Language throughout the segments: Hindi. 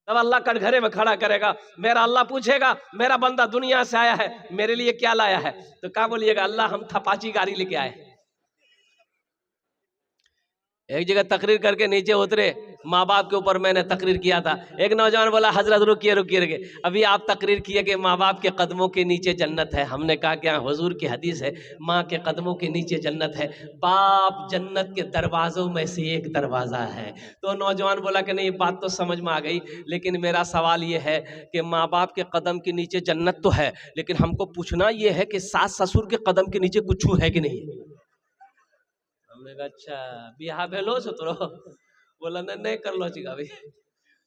तब अल्लाह कटघरे में खड़ा करेगा। मेरा अल्लाह पूछेगा मेरा बंदा दुनिया से आया है, मेरे लिए क्या लाया है? तो क्या बोलिएगा? अल्लाह हम थपाची गाड़ी लेके आए। एक जगह तकरीर करके नीचे उतरे, माँ बाप के ऊपर मैंने तकरीर किया था। एक नौजवान बोला हजरत रुकिए रुकिए रुकिए, अभी आप तकरीर किए कि माँ बाप के कदमों के नीचे जन्नत है। हमने कहा क्या? हुजूर की हदीस है, माँ के कदमों के नीचे जन्नत है, बाप जन्नत के दरवाजों में से एक दरवाजा है। तो नौजवान बोला कि नहीं बात तो समझ में आ गई, लेकिन मेरा सवाल ये है कि माँ बाप के कदम के नीचे जन्नत तो है, लेकिन हमको पूछना ये है कि सास ससुर के कदम के नीचे कुछ है कि नहीं? हमने कहा अच्छा बिहा भेलो सो तो बोला नहीं कर लो चिका भाई।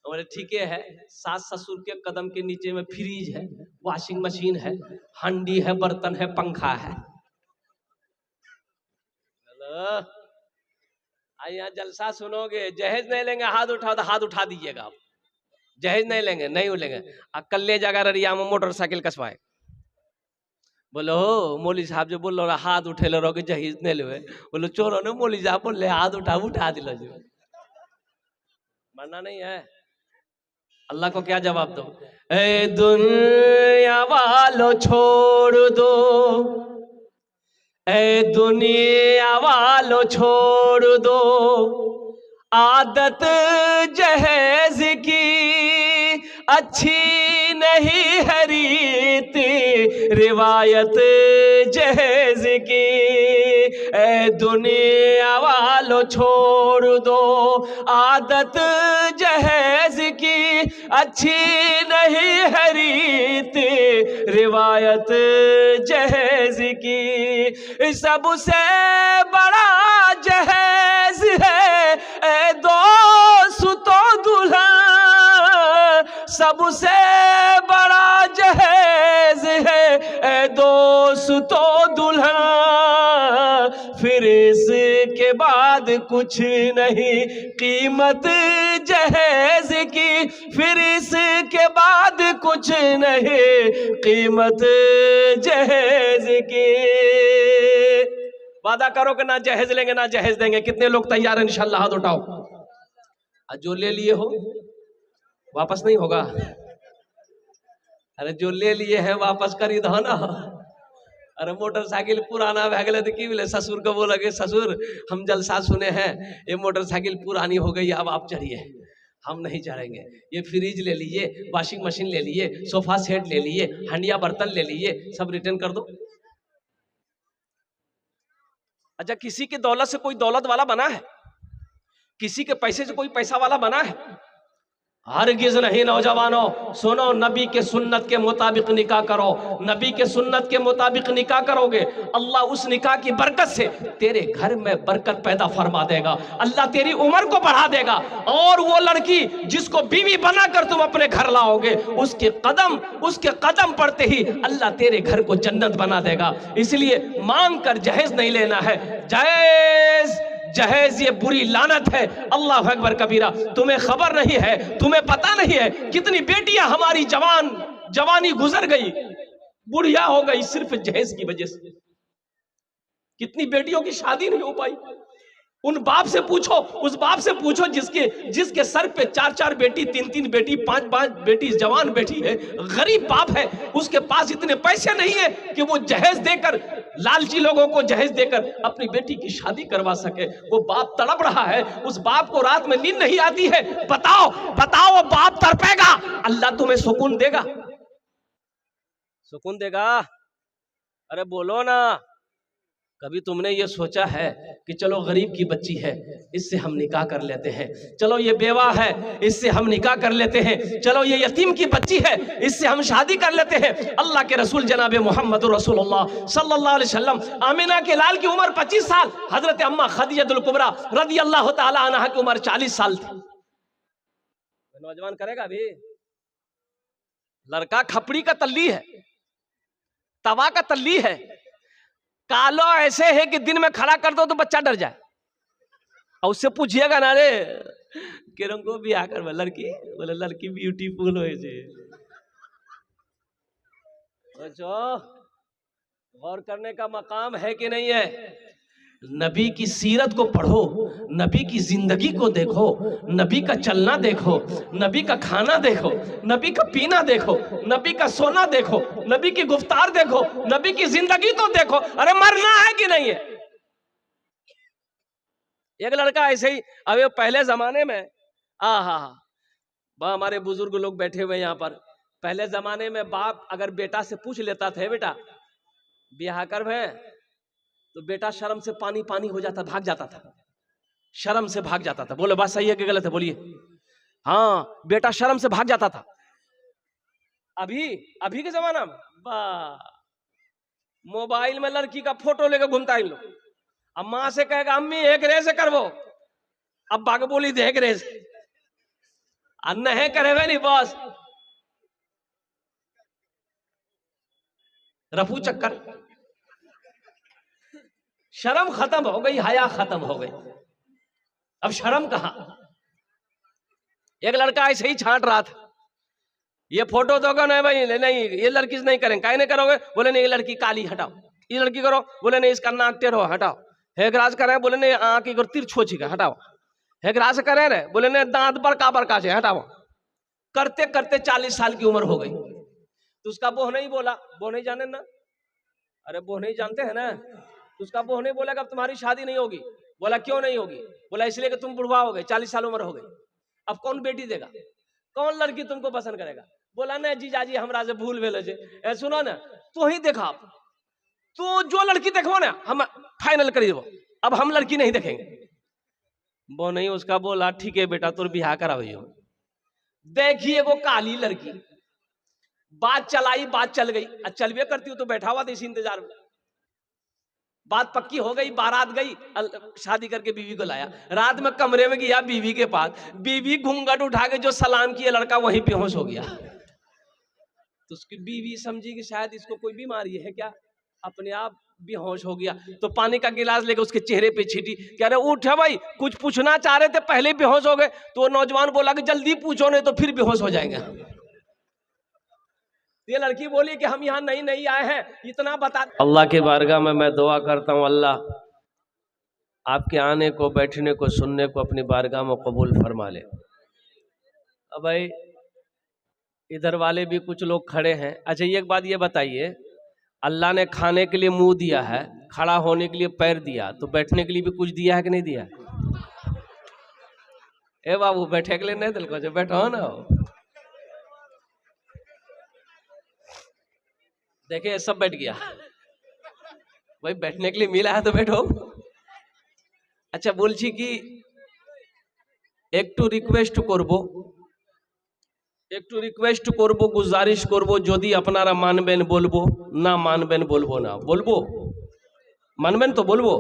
हमारे ठीक है, सास ससुर के कदम के नीचे में फ्रिज है, वॉशिंग मशीन है, हंडी है, बर्तन है, पंखा है। हेलो, आई यहाँ जलसा सुनोगे, जहेज नहीं लेंगे हाथ उठाओ तो हाथ उठा दीजिएगा आप। जहेज नहीं लेंगे, नहीं लेंगे। कल ले जाकर रिया में मोटरसाइकिल कसवाए। बोलो मौली साहब जो बोल रहा हाथ उठे लो रहोगे जहेज नहीं ले, बोलो चोरो ने मौली साहब बोल ले हाथ उठा दिलो जो मरना नहीं है। अल्लाह को क्या जवाब दो? ए दुनिया वालों छोड़ दो, ए दुनिया वालों छोड़ दो, आदत जहेज की अच्छी नहीं है रीत, रिवायत जहेज की। ए दुनिया वालों छोड़ दो, आदत जहेज की अच्छी नहीं है रीत, रिवायत जहेज की। सबसे बड़ा जहेज है ए दोस्तों दुल्हन, सबसे बड़ा जहेज है ए दोस्तों दुल्हन, फिर इसके बाद कुछ नहीं कीमत जहेज की, फिर इसके बाद कुछ नहीं कीमत जहेज की। वादा करो कि ना जहेज लेंगे ना जहेज देंगे। कितने लोग तैयार हैं? इंशाल्लाह हाथ उठाओ। जो ले लिए हो वापस नहीं होगा। अरे जो ले लिए हैं वापस कर दो ना। अरे मोटरसाइकिल पुराना भै गए तो की बोले ससुर को बोला कि ससुर हम जलसा सुने हैं, ये मोटरसाइकिल पुरानी हो गई, अब आप चढ़िए। हम नहीं चढ़ेंगे। ये फ्रिज ले लीजिए, वॉशिंग मशीन ले लिए, सोफा सेट ले लिए, हंडिया बर्तन ले लिए, सब रिटर्न कर दो। अच्छा किसी की दौलत से कोई दौलत वाला बना है? किसी के पैसे से कोई पैसा वाला बना है? हरगिज नहीं। नौजवानों सुनो, नबी के सुन्नत के मुताबिक निकाह करो। नबी के सुन्नत के मुताबिक निकाह करोगे, अल्लाह उस निकाह की बरकत से तेरे घर में बरकत पैदा फरमा देगा। अल्लाह तेरी उम्र को बढ़ा देगा। और वो लड़की जिसको बीवी बनाकर तुम अपने घर लाओगे, उसके कदम पड़ते ही अल्लाह तेरे घर को जन्नत बना देगा। इसलिए मांग कर जहेज नहीं लेना है। जहेज ये बुरी लानत है। अल्लाह अकबर कबीरा। तुम्हें खबर नहीं है, तुम्हें पता नहीं है कितनी बेटियां हमारी जवानी गुजर गई, बुढ़िया हो गई सिर्फ जहेज की वजह से। कितनी बेटियों की शादी नहीं हो पाई। उन बाप से पूछो, उस बाप से पूछो जिसके सर पे 4-4 बेटी, 3-3 बेटी, 5-5 बेटी जवान बेटी है, गरीब बाप है, उसके पास इतने पैसे नहीं है कि वो जहेज देकर, लालची लोगों को जहेज देकर अपनी बेटी की शादी करवा सके। वो बाप तड़प रहा है, उस बाप को रात में नींद नहीं आती है। बताओ वो बाप तड़पेगा, अल्लाह तुम्हें सुकून देगा? सुकून देगा? अरे बोलो ना। कभी तुमने ये सोचा है कि चलो गरीब की बच्ची है, इससे हम निकाह कर लेते हैं, चलो ये बेवा है, इससे हम निकाह कर लेते हैं, चलो ये यतीम की बच्ची है, इससे हम शादी कर लेते हैं। अल्लाह के रसूल जनाब मोहम्मद रसूलुल्लाह सल्लल्लाहु अलैहि वसल्लम, आमिना के लाल की उम्र 25 साल, हजरत अम्मा खदीजतुल कुबरा रदी अल्लाह तआला अन्हा की उम्र 40 साल थी। नौजवान करेगा भी? लड़का खपड़ी का तल्ली है, तवा का तल्ली है, कालो ऐसे है कि दिन में खड़ा कर दो तो बच्चा डर जाए। और उससे पूछिएगा ना रे किरण को भी आकर लड़की, बोले लड़की ब्यूटीफुल हो जे। गौर करने का मकाम है कि नहीं है? नबी की सीरत को पढ़ो, नबी की जिंदगी को देखो, नबी का चलना देखो, नबी का खाना देखो, नबी का पीना देखो, नबी का सोना देखो, नबी की गुफ्तार देखो, नबी की जिंदगी तो देखो। अरे मरना है कि नहीं है? एक लड़का ऐसे ही, अबे पहले जमाने में हमारे बुजुर्ग लोग बैठे हुए यहाँ पर, पहले जमाने में बाप अगर बेटा से पूछ लेता था, बेटा ब्याह कर भे, तो बेटा शर्म से पानी पानी हो जाता, भाग जाता था, शर्म से भाग जाता था। बोलो बात सही है कि गलत है? बोलिए। हाँ, बेटा शर्म से भाग जाता था। अभी के जमाना में मोबाइल में लड़की का फोटो लेकर घूमता है इन लोग। अब माँ से कहेगा अम्मी एक रे से करवो, अब बाग बोली देख रे से अन्ना है करेगा नहीं बॉस, रफू चक्कर। शर्म खत्म हो गई, हया खत्म हो गई, अब शर्म कहां। एक लड़का ऐसे ही छांट रहा था, ये फोटो दोगे ना भाई, नहीं ये लड़की से नहीं करेंगे। काहे नहीं करोगे? बोले नहीं ये लड़की काली, हटाओ। ये लड़की करो, बोले नहीं इसका नाक टेढ़ो, हटाओ। हेगराज करे, बोले नहीं आंख की तिरछोची का, हटाओ। हेगराज करे रहे, बोले नहीं दांत बड़का बड़का से, हटाओ। करते करते 40 साल की उम्र हो गई। तो उसका बोह नहीं बोला, बोह नहीं जाने ना, अरे बोह नहीं जानते हैं ना, तो उसका बोह नहीं बोला कि अब तुम्हारी शादी नहीं होगी। बोला क्यों नहीं होगी? बोला इसलिए कि तुम बुढ़वा हो गए, 40 साल उम्र हो गई, अब कौन बेटी देगा, कौन लड़की तुमको पसंद करेगा? बोला नहीं जीजाजी हमरा से भूल भेल है, सुनो ना तू ही देखा, तो जो लड़की देखो ना हम फाइनल कर देवो, अब हम लड़की नहीं देखेंगे। वो नहीं, उसका बोला ठीक है बेटा तुर बिहार कराइयो। देखिए वो काली लड़की, बात चलाई, बात चल गई, चलवे करती हूँ तो बैठा हुआ था इसी इंतजार में। बात पक्की हो गई, बारात गई, शादी करके बीवी को लाया। रात में कमरे में गया बीवी के पास, बीवी घूंघट उठा के जो सलाम किया, लड़का वहीं बेहोश हो गया। तो उसकी बीवी समझी कि शायद इसको कोई बीमारी है क्या, अपने आप बेहोश हो गया। तो पानी का गिलास लेकर उसके चेहरे पे छीटी, कह रहे उठ भाई, कुछ पूछना चाह रहे थे पहले बेहोश हो गए। तो नौजवान बोला कि जल्दी पूछो नहीं तो फिर बेहोश हो जाएंगे। ये लड़की बोली कि हम यहाँ नहीं आए हैं, इतना बता। अल्लाह के बारगाह में मैं दुआ करता हूँ, अल्लाह आपके आने को, बैठने को, सुनने को अपनी बारगाह में कबूल फरमा ले। अब भाई इधर वाले भी कुछ लोग खड़े हैं। अच्छा एक बात ये बताइए, अल्लाह ने खाने के लिए मुंह दिया है, खड़ा होने के लिए पैर दिया, तो बैठने के लिए भी कुछ दिया है कि नहीं दिया? ए बाबू बैठे के लिए नहीं दिल को, जो बैठो ना। देखिए सब बैठ गया भाई, बैठने के लिए मिला है तो बैठो। अच्छा बोलছি কি একটু রিকোয়েস্ট করব, গুজারিশ করব, যদি আপনারা মানবেন বলবো, না মানবেন বলবো না। বলবো? मानबेन तो बोलबो।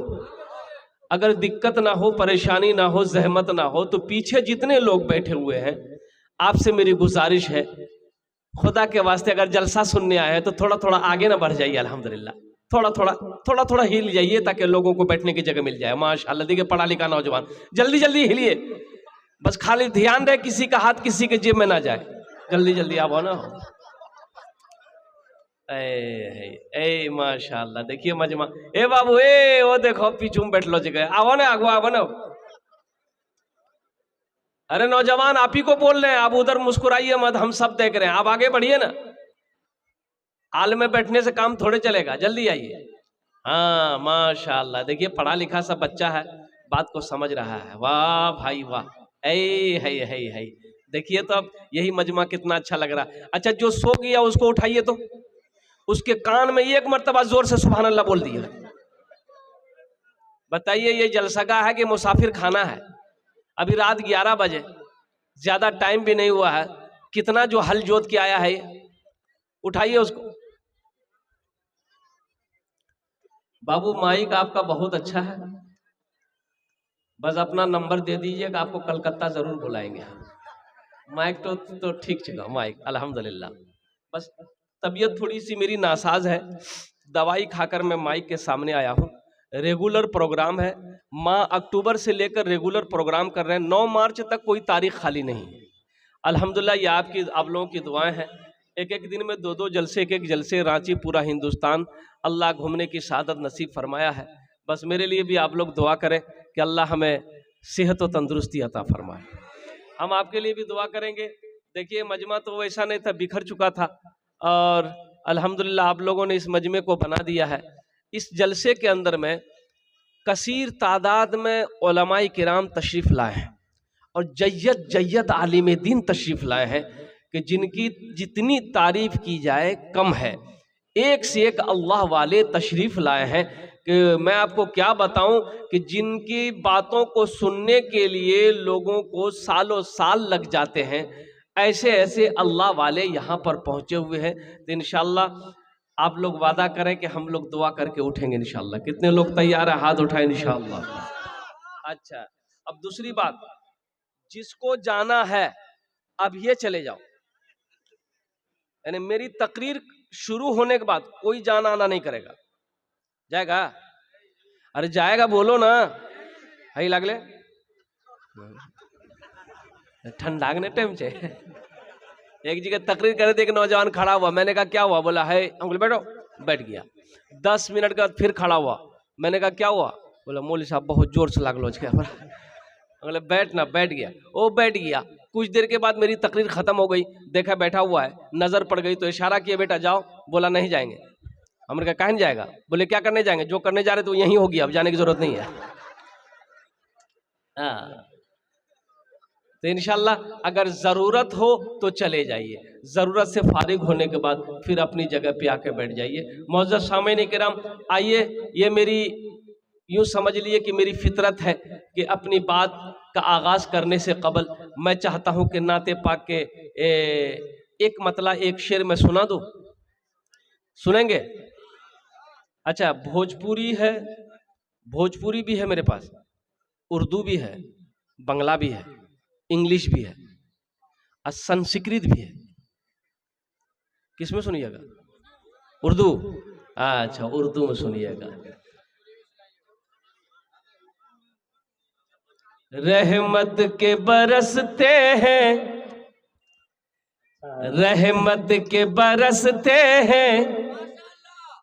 अगर दिक्कत ना हो, परेशानी ना हो, जहमत ना हो, तो पीछे जितने लोग बैठे हुए हैं आपसे मेरी गुजारिश है, खुदा के वास्ते अगर जलसा सुनने आए हैं तो थोड़ा थोड़ा आगे ना बढ़ जाइए। अल्हम्दुलिल्लाह थोड़ा थोड़ा हिल जाइए ताकि लोगों को बैठने की जगह मिल जाए। माशाअल्लाह, देखिए पढ़ा लिखा नौजवान, जल्दी जल्दी हिलिए, बस खाली ध्यान रहे किसी का हाथ किसी के जेब में ना जाए। जल्दी जल्दी आओ ना। ए माशाअल्लाह, देखिए मजमा। ए बाबू ए वो देखो पीछू में बैठ लो जगह, आओ ना आगो, आओ ना। अरे नौजवान आप ही को बोल रहे हैं, आप उधर मुस्कुराइए मत, हम सब देख रहे हैं, आप आगे बढ़िए ना। हाल में बैठने से काम थोड़े चलेगा, जल्दी आइए। हाँ माशाअल्लाह, देखिए पढ़ा लिखा सब बच्चा है, बात को समझ रहा है। वाह भाई वाह, है। देखिए तो अब यही मजमा कितना अच्छा लग रहा है। अच्छा जो सो गया उसको उठाइए, तो उसके कान में एक मर्तबा जोर से सुभान अल्लाह बोल दिया। बताइए ये जलसगा है कि मुसाफिर खाना है? अभी रात 11 बजे, ज्यादा टाइम भी नहीं हुआ है, कितना जो हल जोत के आया है, उठाइए उसको। बाबू माइक आपका बहुत अच्छा है, बस अपना नंबर दे दीजिएगा, आपको कलकत्ता जरूर बुलाएंगे। माइक तो ठीक चला माइक, अल्हम्दुलिल्लाह। बस तबीयत थोड़ी सी मेरी नासाज है, दवाई खाकर मैं माइक के सामने आया हूँ। रेगुलर प्रोग्राम है, माह अक्टूबर से लेकर रेगुलर प्रोग्राम कर रहे हैं, 9 मार्च तक कोई तारीख खाली नहीं है। अल्हम्दुलिल्लाह ये आप लोगों की दुआएं हैं। एक दिन में 2 जलसे, एक जलसे रांची, पूरा हिंदुस्तान अल्लाह घूमने की शहादत नसीब फरमाया है। बस मेरे लिए भी आप लोग दुआ करें कि अल्लाह हमें सेहत और तंदुरुस्ती अता फरमाए। हम आपके लिए भी दुआ करेंगे। देखिए मजमा तो वैसा नहीं था, बिखर चुका था, और अल्हम्दुलिल्लाह आप लोगों ने इस मजमे को बना दिया है। इस जलसे के अंदर में कसीर तादाद में उलमाए किराम तशरीफ़ लाए हैं और जय्यत जय्यत आलिम दीन तशरीफ़ लाए हैं कि जिनकी जितनी तारीफ़ की जाए कम है। एक से एक अल्लाह वाले तशरीफ़ लाए हैं कि मैं आपको क्या बताऊं कि जिनकी बातों को सुनने के लिए लोगों को सालों साल लग जाते हैं, ऐसे ऐसे अल्लाह वाले यहाँ पर पहुँचे हुए हैं। तो इंशाअल्लाह आप लोग वादा करें कि हम लोग दुआ करके उठेंगे इंशाअल्लाह। कितने लोग तैयार हैं? हाथ उठाएं इंशाअल्लाह। अच्छा, अब दूसरी बात, जिसको जाना है अब ये चले जाओ, यानी मेरी तकरीर शुरू होने के बाद कोई जाना आना नहीं करेगा। जाएगा? अरे जाएगा बोलो ना, है लागले ठंडागने टाइम से। एक जगह तकरीर करे थे, एक नौजवान खड़ा हुआ, मैंने कहा क्या हुआ? बोला है अंकल बैठो। बैठ गया। 10 मिनट के बाद फिर खड़ा हुआ, मैंने कहा क्या हुआ? बोला मौलवी साहब बहुत जोर से लागलो। बोले बैठ ना। बैठ गया। वो बैठ गया। कुछ देर के बाद मेरी तकरीर खत्म हो गई, देखा बैठा हुआ है, नजर पड़ गई तो इशारा किया बेटा जाओ। बोला नहीं जाएंगे। हमने कहा कहाँ जाएगा? बोले क्या करने जाएंगे? जो करने जा रहे तो यहीं होगी, अब जाने की जरूरत नहीं है। हाँ, तो इंशाल्लाह अगर ज़रूरत हो तो चले जाइए, ज़रूरत से फारिग होने के बाद फिर अपनी जगह पे आके बैठ जाइए। मौजूद सामईन किराम, आइए, ये मेरी यूँ समझ लिए कि मेरी फितरत है कि अपनी बात का आगाज़ करने से कबल मैं चाहता हूँ कि नाते पाक के एक मतला एक शेर में सुना दूँ। सुनेंगे? अच्छा, भोजपुरी है, भोजपुरी भी है मेरे पास, उर्दू भी है, बंगला भी है, इंग्लिश भी है और संस्कृत भी है। किसमें सुनिएगा? उर्दू? अच्छा, उर्दू में सुनिएगा। रहमत के बरसते हैं, रहमत के बरसते हैं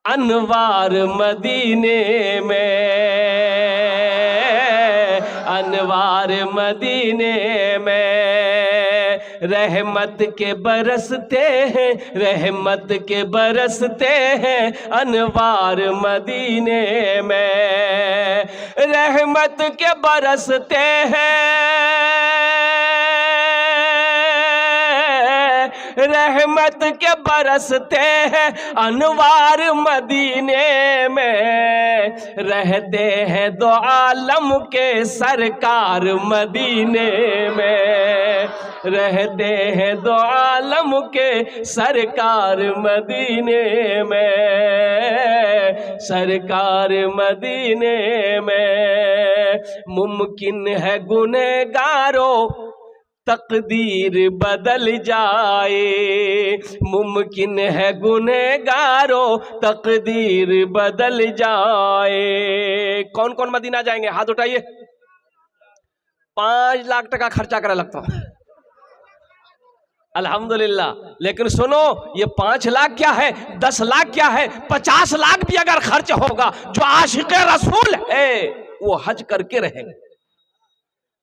अनवार मदीने में, अनवार मदीने में। रहमत के बरसते हैं, रहमत के बरसते हैं अनवार मदीने में। रहमत के बरसते हैं, रहमत के बरसते हैं अनवार मदीने में। रहते हैं दो आलम के सरकार मदीने में, रहते हैं दो आलम के सरकार मदीने में, सरकार मदीने में। मुमकिन है गुनहगारों तकदीर बदल जाए, मुमकिन है गुनहगारों तकदीर बदल जाए। कौन कौन मदीना जाएंगे? हाथ उठाइए। 5 लाख टका खर्चा करे लगता हूं, अल्हम्दुलिल्लाह। लेकिन सुनो, ये 5 लाख क्या है, 10 लाख क्या है, 50 लाख भी अगर खर्च होगा, जो आशिक रसूल है वो हज करके रहेगा।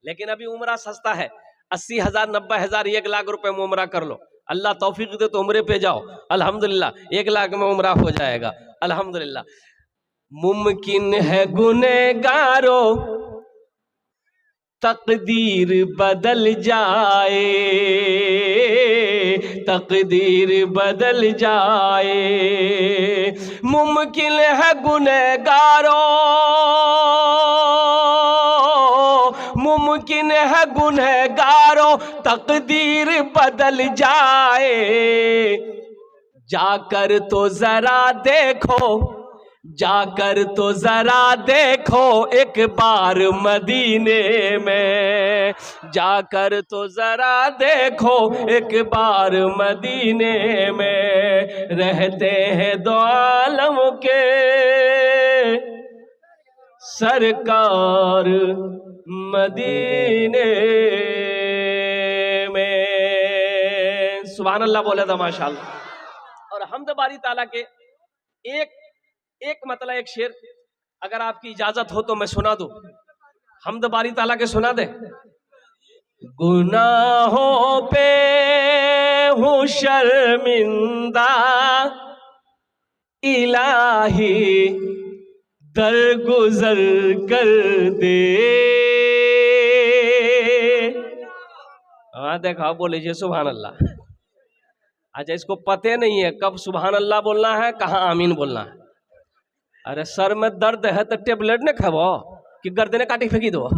लेकिन अभी उम्रा सस्ता है, 80,000, 90,000, 1 लाख रुपए में उम्रा कर लो। अल्लाह तौफीक दे तो उम्रे पे जाओ, अल्हम्दुलिल्लाह 1 लाख में उम्रा हो जाएगा, अल्हम्दुलिल्लाह। मुमकिन है गुनहगारों तकदीर बदल जाए, तकदीर बदल जाए। मुमकिन है गुनहगारों, मुमकिन है गुनहगारों तकदीर बदल जाए। जाकर तो जरा देखो, जाकर तो जरा देखो एक बार मदीने में, जाकर तो जरा देखो एक बार मदीने में। रहते हैं दो आलम के सरकार मदीने में। सुभान अल्लाह बोले था माशाअल्लाह। और हम्द बारी ताला के एक मतलब एक शेर अगर आपकी इजाजत हो तो मैं सुना दूं, हम्द बारी ताला के सुना दे। गुनाहों पे हूँ शर्मिंदा, इलाही दरगुजर कर दे। हाँ देखा, बोल लीजिए सुभान अल्लाह। अच्छा, इसको पते नहीं है कब सुभान अल्लाह बोलना है, कहाँ आमीन बोलना है। अरे सर में दर्द है तो टेबलेट ने खाबो कि गर्दने काटी फेंकी दो।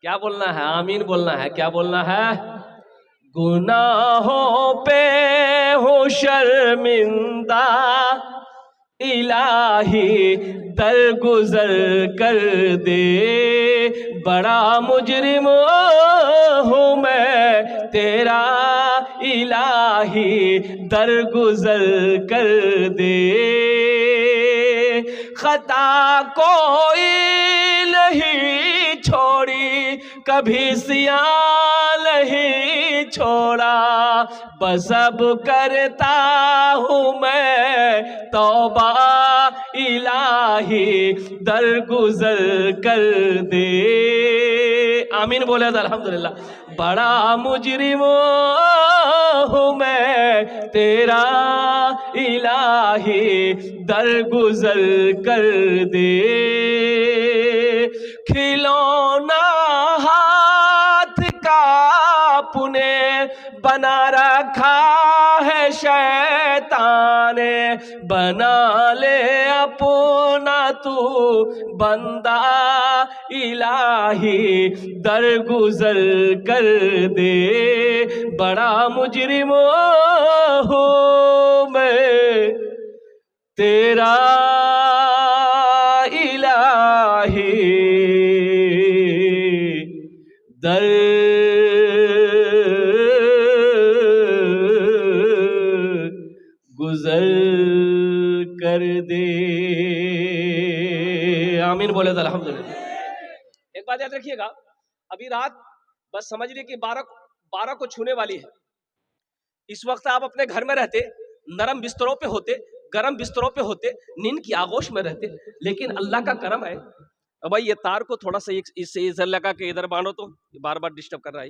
क्या बोलना है, आमीन बोलना है। क्या बोलना है? गुनाहों पे हो शर्मिंदा, इलाही दरगुजर कर दे। बड़ा मुजरिम हूँ मैं तेरा, इलाही दरगुजर कर दे। खता कोई नहीं छोड़ी, कभी सिया नहीं छोड़ा, बस अब करता हूँ मैं तौबा, इलाही दरगुजर कर दे। आमीन बोले तो अल्हम्दुलिल्लाह। बड़ा मुजरिम हूँ मैं तेरा, इलाही दरगुजर कर दे। खिलौना हाथ का पुने बना रखा है शैतान ने, बना ले अपना तू बंदा, इलाही दरगुजर कर दे। बड़ा मुजरिम हूँ मैं तेरा, इलाही दर गुजर कर दे। आमीन बोले तो अल्हम्दुलिल्लाह। एक बात याद रखिएगा, अभी रात बस समझ लीजिए कि 12 को छूने वाली है। इस वक्त आप अपने घर में रहते, नरम बिस्तरों पे होते, गर्म बिस्तरों पे होते, नींद की आगोश में रहते, लेकिन अल्लाह का करम है। अब भाई ये तार को थोड़ा सा इससे इधर लगा के इधर बांधो, तो बार बार डिस्टर्ब कर रहा है।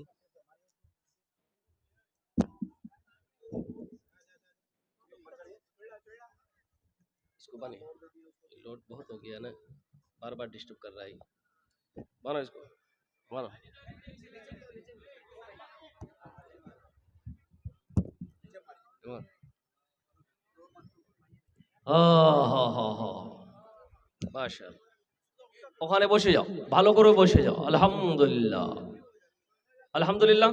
इसको बांधे, लोड बहुत हो गया ना, बार बार डिस्टर्ब कर रहा है। बांधो इसको, बांधो। মাশাআল্লাহ, ওখানে বসে যাও, ভালো করে বসে যাও। अल्हम्दुलिल्लाह, अल्हम्दुलिल्लाह।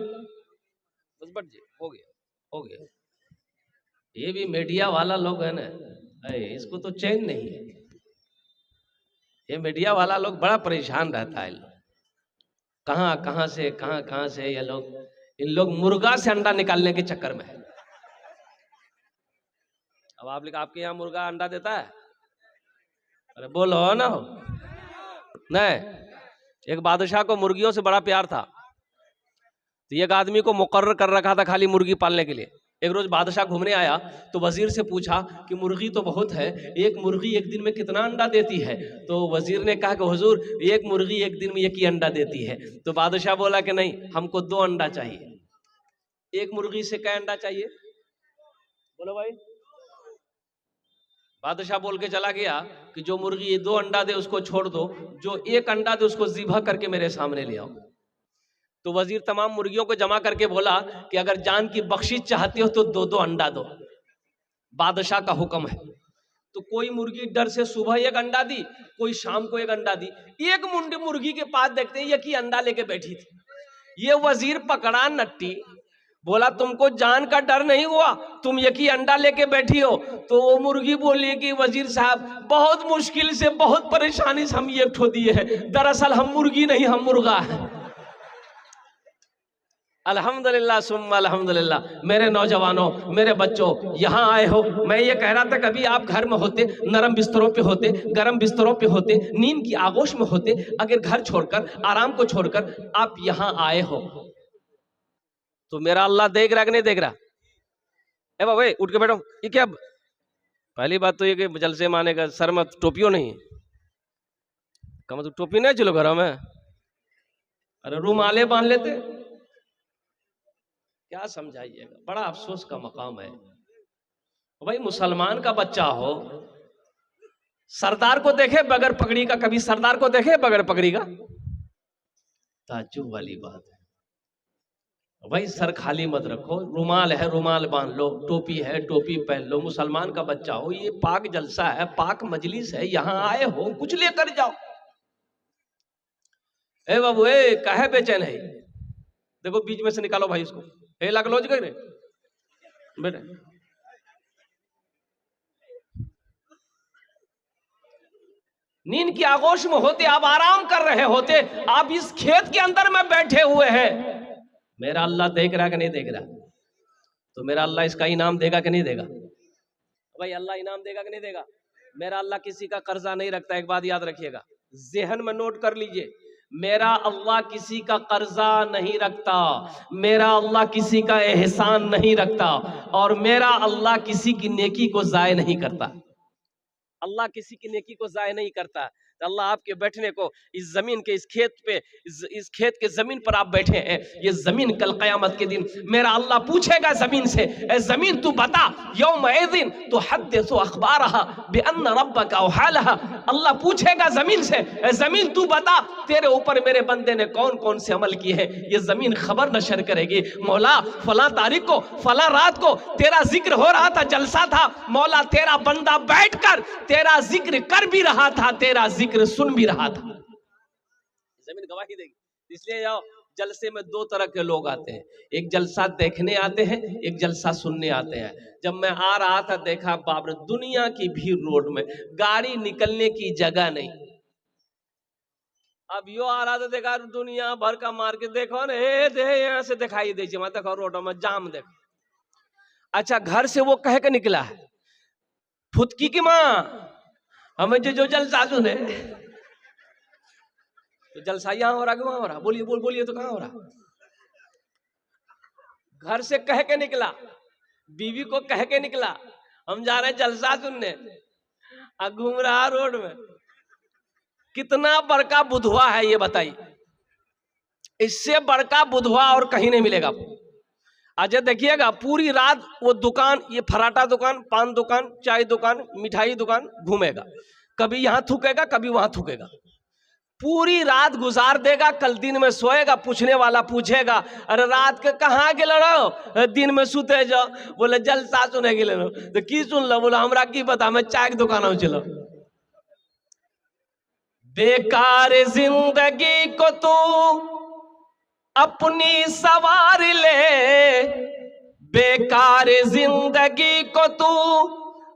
बस बट जी, हो गया, हो गया। ये भी मीडिया वाला लोग है ना, इसको तो चैन नहीं है। ये मीडिया वाला लोग बड़ा परेशान रहता है। कहाँ कहाँ से ये लोग, इन लोग मुर्गा से अंडा निकालने के चक्कर में है। अब आप लिखा, आपके यहाँ मुर्गा अंडा देता है? अरे बोलो ना। नहीं, एक बादशाह को मुर्गियों से बड़ा प्यार था, तो एक आदमी को मुकर्रर कर रखा था खाली मुर्गी पालने के लिए। एक रोज बादशाह घूमने आया तो वजीर से पूछा कि मुर्गी तो बहुत है, एक मुर्गी एक दिन में कितना अंडा देती है? तो वजीर ने कहा कि हुजूर, एक मुर्गी एक दिन में एक ही अंडा देती है। तो बादशाह बोला कि नहीं, हमको 2 अंडा चाहिए। एक मुर्गी से क्या अंडा चाहिए? बोलो भाई। बादशाह बोल के चला गया कि जो मुर्गी 2 अंडा दे उसको छोड़ दो, जो 1 अंडा दे उसको ज़िबह करके मेरे सामने ले आओ। तो वजीर तमाम मुर्गियों को जमा करके बोला कि अगर जान की बख्शिश चाहते हो तो 2-2 अंडा दो, बादशाह का हुक्म है। तो कोई मुर्गी डर से सुबह 1 अंडा दी, कोई शाम को 1 अंडा दी। एक मुंडी मुर्गी के पास देखते हैं एक ही अंडा लेके बैठी थी। ये वजीर पकड़ा नट्टी, बोला तुमको जान का डर नहीं हुआ, तुम एक ही अंडा लेके बैठी हो? तो वो मुर्गी बोली कि वजीर साहब, बहुत मुश्किल से, बहुत परेशानी से हम ये ठो दिए हैं, दरअसल हम मुर्गी नहीं, हम मुर्गा है। अल्हम्दुलिल्लाह सुम्मा अल्हम्दुलिल्लाह। मेरे नौजवानों, मेरे बच्चों, यहाँ आए हो, मैं ये कह रहा था कभी आप घर में होते, नरम बिस्तरों पे होते, गर्म बिस्तरों पे होते, नींद की आगोश में होते, अगर घर छोड़कर, आराम को छोड़कर आप यहाँ आए हो, तो मेरा अल्लाह देख रहा कि नहीं देख रहा? ए बाबा उठ के बैठो, ये क्या पहली बात तो ये कि जलसे माने का सर में टोपियो नहीं है, कम तो टोपी नहीं चलो घर में, अरे रुमाले बांध लेते, क्या समझाइएगा। बड़ा अफसोस का मकाम है भाई, मुसलमान का बच्चा हो, सरदार को देखे बगैर पगड़ी का, कभी सरदार को देखे बगैर पगड़ी का, ताज्जुब वाली बात है भाई। सर खाली मत रखो, रुमाल है रुमाल बांध लो, टोपी है टोपी पहन लो। मुसलमान का बच्चा हो, ये पाक जलसा है, पाक मजलिस है, यहां आए हो कुछ लेकर जाओ। ए बाबू ए काहे बेचैन है, देखो बीच में से निकालो भाई इसको, ए लग लो जगह बेटे। नींद की आगोश में होते, आप आराम कर रहे होते, आप इस खेत के अंदर में बैठे हुए हैं। मेरा अल्लाह देख रहा कि नहीं देख रहा? तो मेरा अल्लाह इसका इनाम देगा कि नहीं देगा? भाई अल्लाह इनाम देगा कि नहीं देगा? मेरा अल्लाह किसी का कर्जा नहीं रखता, एक बात याद रखिएगा, ज़हन में नोट कर लीजिए, मेरा अल्लाह किसी का कर्जा नहीं रखता, मेरा अल्लाह किसी का एहसान नहीं रखता, और मेरा अल्लाह किसी की नेकी को ज़ाय नहीं करता। अल्लाह किसी की नेकी को ज़ाय नहीं करता। तो अल्लाह आपके बैठने को इस जमीन के, इस खेत पे, इस खेत के जमीन पर आप बैठे हैं, ये जमीन कल क़यामत के दिन मेरा अल्लाह पूछेगा जमीन से, ए जमीन तू बता, यौमइज़िन तुहद्दिसु अख़बारहा बिअन्न रब्बका औहालहा। अल्लाह पूछेगा जमीन से, ए जमीन तू बता, तेरे ऊपर मेरे बंदे ने कौन कौन से अमल किए हैं। ये जमीन खबर नशर करेगी, मौला फला तारीख को फला रात को तेरा जिक्र हो रहा था, जलसा था, मौला तेरा बंदा बैठकर तेरा जिक्र कर भी रहा था, तेरा जिक्र सुन भी रहा था। जमीन गवाही देगी। इसलिए जाओ, जलसे में दो तरह के लोग आते हैं, एक जलसा देखने आते हैं, एक जलसा सुनने आते हैं। जब मैं आ रहा था देखा बाप रे, दुनिया की भीड़ रोड में, गाड़ी निकलने की जगह नहीं। अब यो आ रहा था देखा दुनिया भर का मार्केट, देखो ना यहाँ से दिखाई दे, देखो रोड में जाम देखो। अच्छा घर से वो कह के निकला है, फुदकी की माँ हमें जो जलसा सुने, तो जलसा यहाँ हो रहा कि वहां हो रहा? बोलिए बोलिए तो कहाँ हो रहा? घर से कह के निकला, बीवी को कह के निकला, हम जा रहे हैं जलसा सुनने, घूम रहा रोड में। कितना बड़का बुधवा है ये बताइए, इससे बड़का बुधवा और कहीं नहीं मिलेगा। अच्छा देखिएगा, पूरी रात वो दुकान, ये फराटा दुकान, पान दुकान, चाय दुकान, मिठाई दुकान घूमेगा, कभी यहाँ थूकेगा कभी वहां थूकेगा, पूरी रात गुजार देगा। कल दिन में सोएगा, पूछने वाला पूछेगा, अरे रात के कहाँ गेल रहो? दिन में सुते जाओ। बोले जलसा सुने गेल रहो। तो की सुन लो? बोला हमरा की पता, मैं चाय की दुकान में चलो। बेकार जिंदगी को तू अपनी सवार ले, बेकार जिंदगी को तू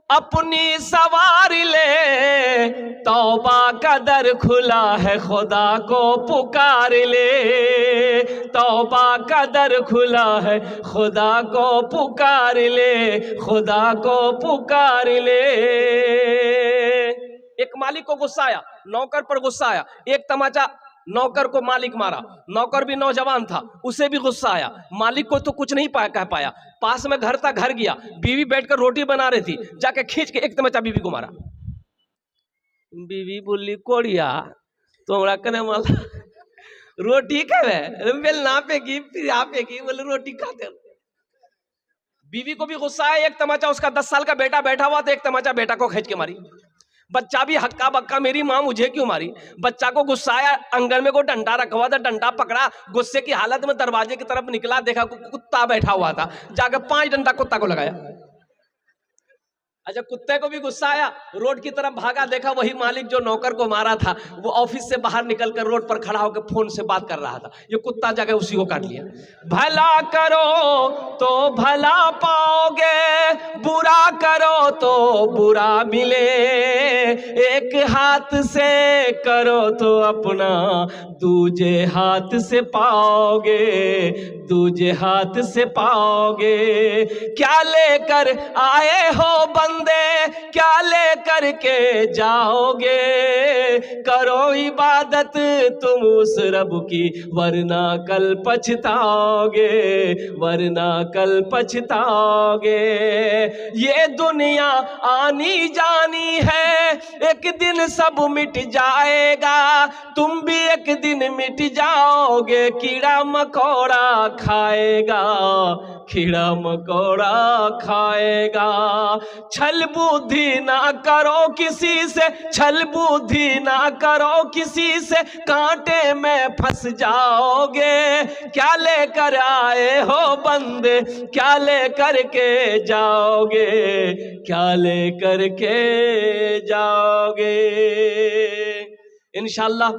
अपनी सवार ले, तौबा का दर खुला है खुदा को पुकार ले, तौबा का दर खुला है खुदा को पुकार ले, खुदा को पुकार ले। एक मालिक को गुस्सा आया, नौकर पर गुस्सा आया, एक तमाचा नौकर को मालिक मारा, नौकर भी नौजवान था, उसे भी गुस्सा आया, मालिक को तो कुछ नहीं कह पाया। पास में घर था, घर गया, बीवी बैठकर रोटी बना रही थी, जाके खींच के एक तमाचा बीवी को मारा। बीवी बोली कोड़िया तोमरा कने माला रोटी खावे, बेल ना पेगी फिर आप पेगी, बोले रोटी खाते। बीवी को भी गुस्सा आया, एक तमाचा, उसका 10 साल का बेटा बैठा हुआ था, एक तमाचा बेटा को खींच के मारी। बच्चा भी हक्का बक्का, मेरी माँ मुझे क्यों मारी? बच्चा को गुस्सा आया, आंगन में को डंडा रखा हुआ था, डंडा पकड़ा, गुस्से की हालत में दरवाजे की तरफ निकला, देखा कुत्ता बैठा हुआ था, जाकर 5 डंडा कुत्ता को लगाया। अच्छा कुत्ते को भी गुस्सा आया, रोड की तरफ भागा, देखा वही मालिक जो नौकर को मारा था वो ऑफिस से बाहर निकलकर रोड पर खड़ा होकर फोन से बात कर रहा था, ये कुत्ता जाके उसी को काट लिया। भला करो तो भला पाओगे, बुरा करो तो बुरा मिले, एक हाथ से करो तो अपना दूजे हाथ से पाओगे, दूजे हाथ से पाओगे। क्या लेकर आए हो बंदे क्या ले करके जाओगे, करो इबादत तुम उस रब की वरना कल पछताओगे, वरना कल पछताओगे। ये दुनिया आनी जानी है, एक दिन सब मिट जाएगा, तुम भी एक दिन मिट जाओगे। कीड़ा मकोड़ा खाएगा, कीड़ा मकोड़ा खाएगा। छल बुद्धि ना करो किसी से, छल बुद्धि ना करो किसी से, कांटे में फंस जाओगे। क्या लेकर आए हो बंदे, क्या लेकर के जाओगे, क्या लेकर के जाओगे। इंशाअल्लाह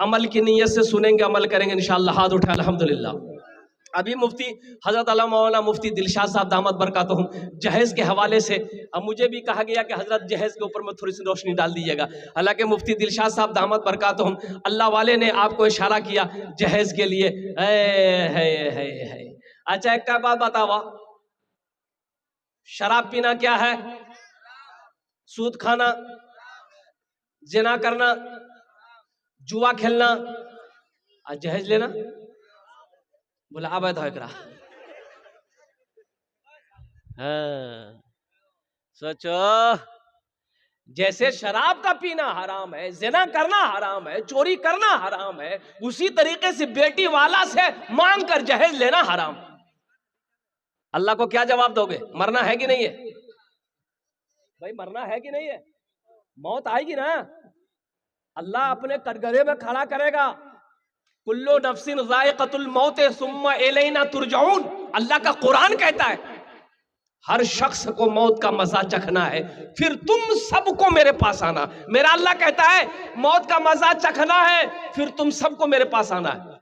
अमल की नीयत से सुनेंगे, अमल करेंगे इंशाअल्लाह। हाथ उठा अल्हम्दुलिल्लाह। अभी मुफ्ती हजरत अल्लामा मौलाना मुफ्ती दिलशाद साहब दामद बरकातुहुम जहेज के हवाले से, अब मुझे भी कहा गया कि हजरत जहेज के ऊपर में थोड़ी सी रोशनी डाल दीजिएगा। हालांकि मुफ्ती दिलशाद साहब दामद बरकातुहुम अल्लाह वाले ने आपको इशारा किया जहेज के लिए। है। अच्छा एक का बात बतावा, शराब पीना क्या है? सूद खाना, जिना करना, जुआ खेलना और जहेज लेना। बोला अवैध है। हाँ, सोचो, जैसे शराब का पीना हराम है, जिना करना हराम है, चोरी करना हराम है, उसी तरीके से बेटी वाला से मांग कर जहेज लेना हराम। अल्लाह को क्या जवाब दोगे? मरना है कि नहीं है भाई? मरना है कि नहीं है? मौत आएगी ना। अल्लाह अपने कटघरे में खड़ा करेगा, कुल्लु नफ्सिन ज़ाइक़तुल मौत सुम्मा इलैना तुरजाऊन। अल्लाह का कुरान कहता है हर शख्स को मौत का मजा चखना है, फिर तुम सबको मेरे पास आना। मेरा अल्लाह कहता है मौत का मजा चखना है, फिर तुम सबको मेरे पास आना है।